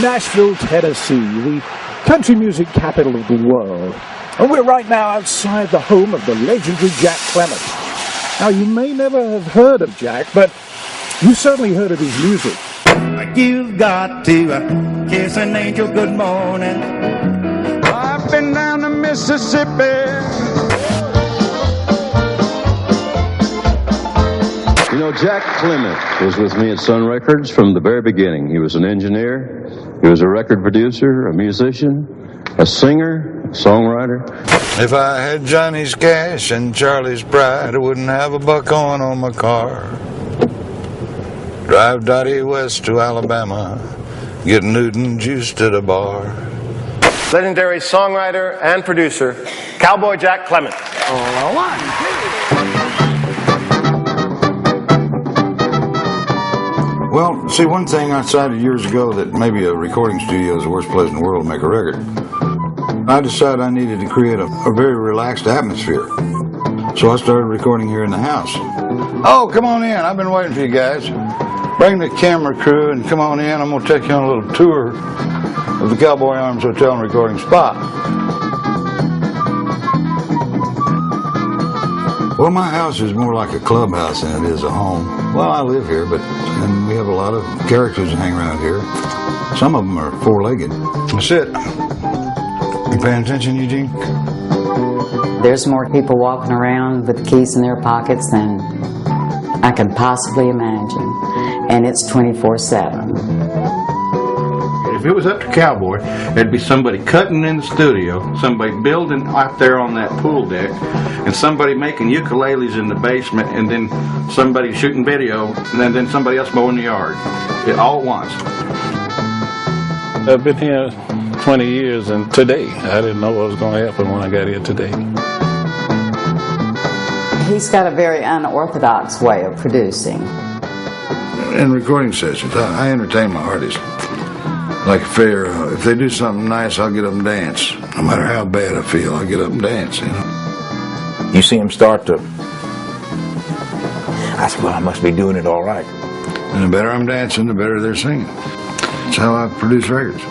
Nashville, Tennessee, the country music capital of the world. And we're right now outside the home of the legendary Jack Clement. Now, you may never have heard of Jack, but you certainly heard of his music. You've got to kiss an angel good morning. I've been down to Mississippi. You know, Jack Clement was with me at Sun Records from the very beginning. He was an engineer, he was a record producer, a musician, a singer, a songwriter. If I had Johnny's cash and Charlie's pride, I wouldn't have a buck on my car. Drive Dottie west to Alabama, get Newton juiced at a bar. Legendary songwriter and producer, Cowboy Jack Clement. Well, see, one thing I decided years ago that maybe a recording studio is the worst place in the world to make a record. I decided I needed to create a very relaxed atmosphere. So I started recording here in the house. Oh, come on in. I've been waiting for you guys. Bring the camera crew and come on in. I'm going to take you on a little tour of the Cowboy Arms Hotel and recording spot. Well, my house is more like a clubhouse than it is a home. Well, I live here, and we have a lot of characters that hang around here. Some of them are four-legged. That's it. You paying attention, Eugene? There's more people walking around with the keys in their pockets than I can possibly imagine. And it's 24/7. If it was up to Cowboy, there'd be somebody cutting in the studio, somebody building out there on that pool deck, and somebody making ukuleles in the basement, and then somebody shooting video, and then somebody else mowing the yard. All at once. I've been here 20 years, and today, I didn't know what was going to happen when I got here today. He's got a very unorthodox way of producing. In recording sessions, I entertain my artists. Like a fair, if they do something nice, I'll get up and dance. No matter how bad I feel, I'll get up and dance, you know. You see them start to... I said, well, I must be doing it all right. And the better I'm dancing, the better they're singing. That's how I produce records.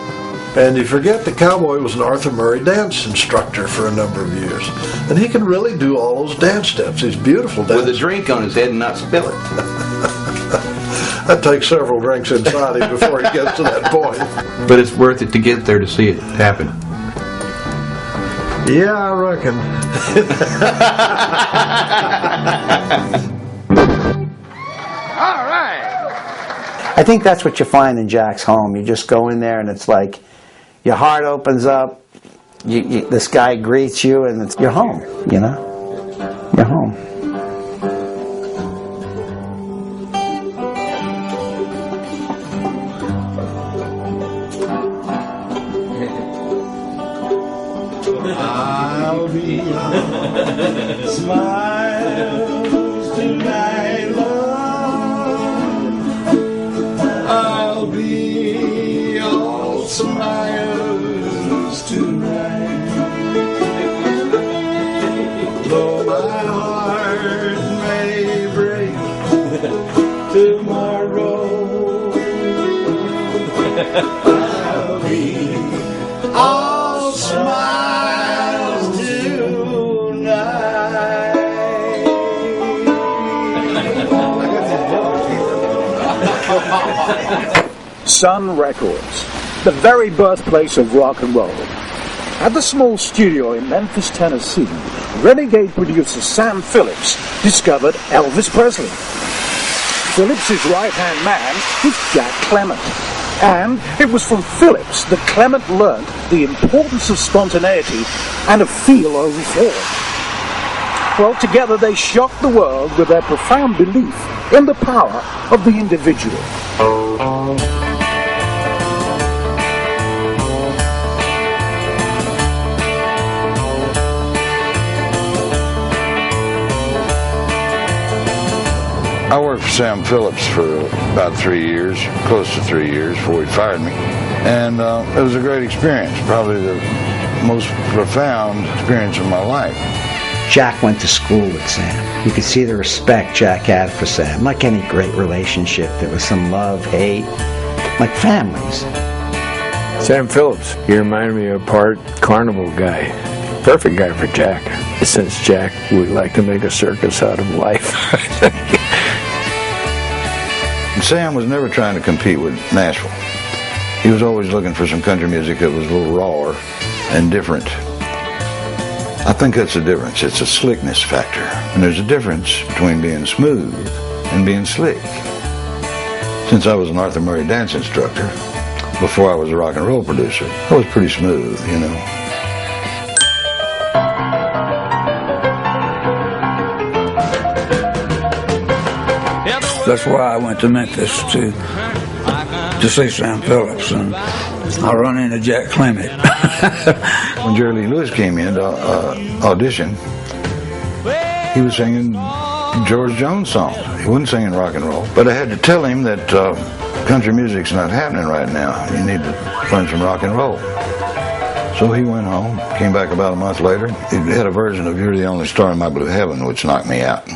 And you forget that Cowboy was an Arthur Murray dance instructor for a number of years. And he can really do all those dance steps. He's beautiful dance. With a drink on his head and not spill it. That takes several drinks inside him before he gets to that point. But it's worth it to get there to see it happen. Yeah, I reckon. All right. I think that's what you find in Jack's home. You just go in there and it's like your heart opens up. This guy greets you and you're home, you know? You're home. I'll be all smiles tonight, love. I'll be all smiles tonight. Though my heart may break tomorrow, I'll be all smiles tonight. Sun Records, the very birthplace of rock and roll. At the small studio in Memphis, Tennessee, renegade producer Sam Phillips discovered Elvis Presley. Phillips' right-hand man was Jack Clement. And it was from Phillips that Clement learned the importance of spontaneity and of feel over form. Well, together they shocked the world with their profound belief in the power of the individual. I worked for Sam Phillips for about 3 years, close to 3 years before he fired me. And it was a great experience, probably the most profound experience of my life. Jack went to school with Sam. You could see the respect Jack had for Sam. Like any great relationship, there was some love, hate, like families. Sam Phillips, he reminded me of a part carnival guy. Perfect guy for Jack. Since Jack would like to make a circus out of life. Sam was never trying to compete with Nashville. He was always looking for some country music that was a little rawer and different. I think that's the difference. It's a slickness factor. And there's a difference between being smooth and being slick. Since I was an Arthur Murray dance instructor, before I was a rock and roll producer, I was pretty smooth, you know. That's why I went to Memphis to see Sam Phillips, and I run into Jack Clement. When Jerry Lee Lewis came in to audition, he was singing George Jones songs. He wasn't singing rock and roll. But I had to tell him that country music's not happening right now. You need to learn some rock and roll. So he went home, came back about a month later. He had a version of You're the Only Star in My Blue Heaven, which knocked me out.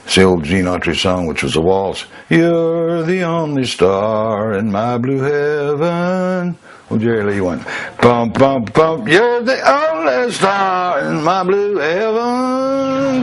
It's the old Gene Autry song, which was a waltz. You're the only star in my blue heaven. Well, Jerry Lee went, bump, bump, bump. You're the only star in my blue heaven.